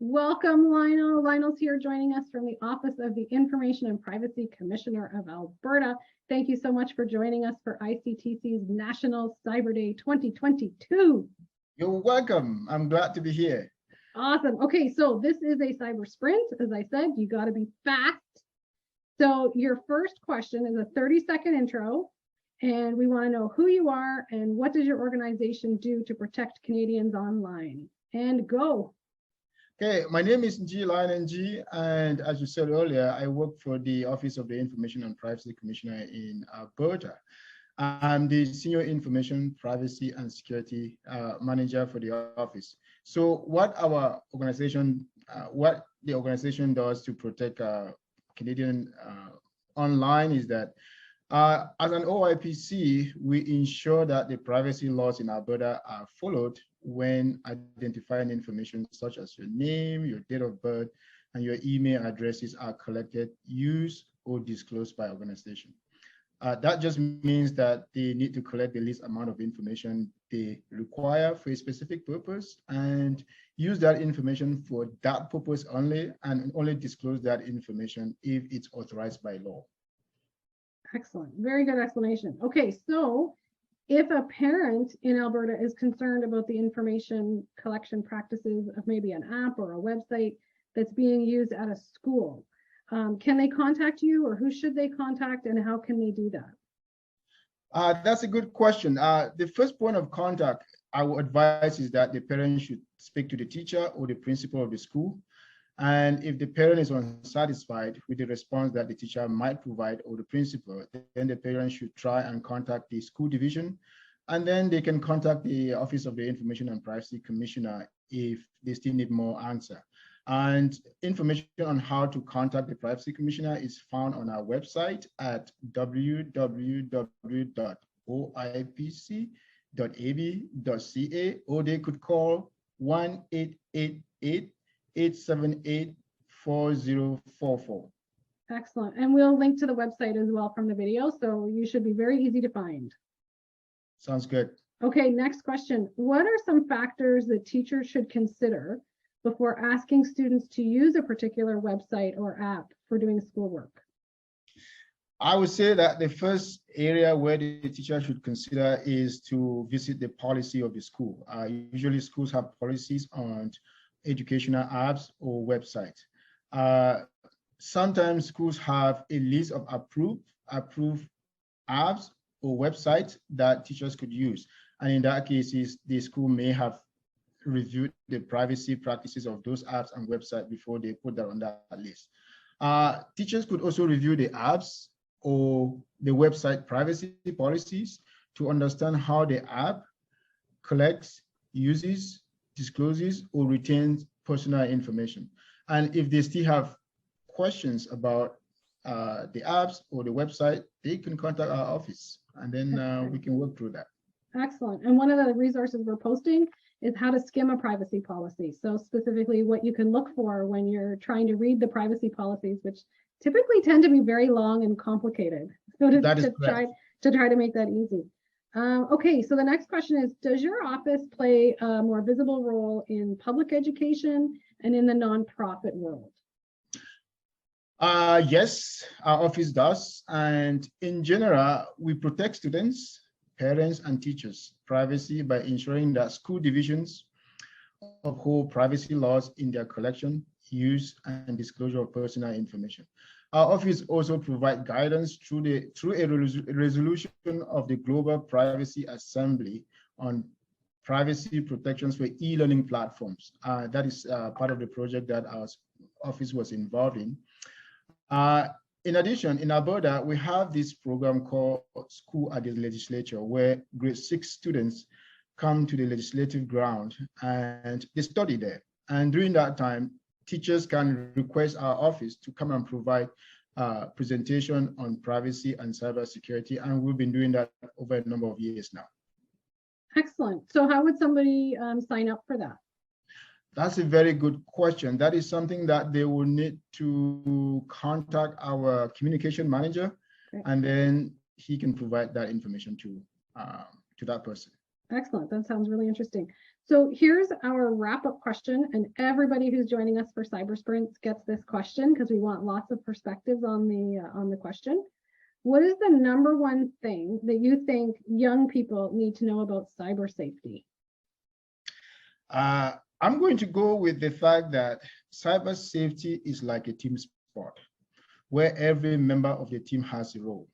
Welcome, Lionel. Lionel's here joining us from the Office of the Information and Privacy Commissioner of Alberta. Thank you so much for joining us for ICTC's National Cyber Day 2022. You're welcome. I'm glad to be here. Awesome. Okay, so this is a cyber sprint. As I said, you got to be fast. So your first question is a 30-second intro, and we want to know who you are and what does your organization do to protect Canadians online. And go. Okay, my name is Lionel, and as you said earlier, I work for the Office of the Information and Privacy Commissioner in Alberta. I'm the Senior Information, Privacy and Security Manager for the office. So what our organization, what the organization does to protect Canadian online is that as an OIPC, we ensure that the privacy laws in Alberta are followed when identifying information such as your name, your date of birth, and your email addresses are collected, used, or disclosed by organization. That just means that they need to collect the least amount of information they require for a specific purpose and use that information for that purpose only, and only disclose that information if it's authorized by law. Excellent. Very good explanation. Okay, so if a parent in Alberta is concerned about the information collection practices of maybe an app or a website that's being used at a school, can they contact you, or who should they contact, and how can they do that? That's a good question. The first point of contact I would advise is that the parent should speak to the teacher or the principal of the school. And if the parent is unsatisfied with the response that the teacher might provide or the principal, then the parent should try and contact the school division. And then they can contact the Office of the Information and Privacy Commissioner if they still need more answer. And information on how to contact the Privacy Commissioner is found on our website at www.oipc.ab.ca, or they could call 1-888-878-4044. Excellent. And we'll link to the website as well from the video, so you should be very easy to find. Sounds good. Okay, next question. What are some factors that teachers should consider before asking students to use a particular website or app for doing schoolwork? I would say that the first area where the teacher should consider is to visit the policy of the school. Usually schools have policies on educational apps or websites. Sometimes schools have a list of approved apps or websites that teachers could use. And in that case, the school may have reviewed the privacy practices of those apps and websites before they put that on that list. Teachers could also review the apps or the website privacy policies to understand how the app collects, uses, discloses, or retains personal information. And if they still have questions about the apps or the website, they can contact our office, and then we can work through that. Excellent. And one of the resources we're posting is how to skim a privacy policy. So specifically what you can look for when you're trying to read the privacy policies, which typically tend to be very long and complicated. So to try to make that easy. Okay, so the next question is, does your office play a more visible role in public education and in the nonprofit world? Yes, our office does. And in general, we protect students, parents, and teachers' privacy by ensuring that school divisions uphold privacy laws in their collection, use, and disclosure of personal information. Our office also provides guidance through a resolution of the Global Privacy Assembly on privacy protections for e-learning platforms. That is part of the project that our office was involved in. In addition, in Alberta, we have this program called School at the Legislature, where grade 6 students come to the legislative ground and they study there. And during that time, teachers can request our office to come and provide presentation on privacy and cybersecurity, and we've been doing that over a number of years now. Excellent. So how would somebody sign up for that? That's a very good question. That is something that they will need to contact our communication manager, and then he can provide that information to that person. Excellent. That sounds really interesting. So here's our wrap-up question, and everybody who's joining us for CyberSprints gets this question because we want lots of perspectives on the question. What is the number one thing that you think young people need to know about cyber safety? I'm going to go with the fact that cyber safety is like a team sport, where every member of the team has a role.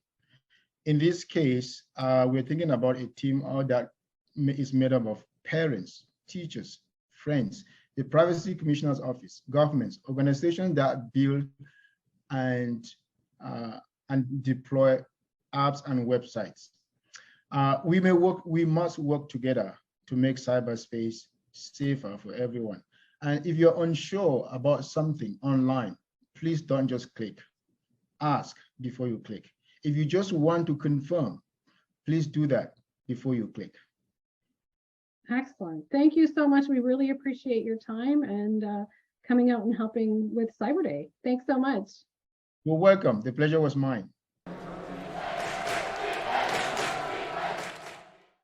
In this case, we're thinking about a team that is made up of parents, teachers, friends, the Privacy Commissioner's Office, governments, organizations that build and deploy apps and websites. We must work together to make cyberspace safer for everyone. And if you're unsure about something online, please don't just click. Ask before you click. If you just want to confirm, please do that before you click. Excellent. Thank you so much. We really appreciate your time and coming out and helping with CyberDay. Thanks so much. You're welcome. The pleasure was mine.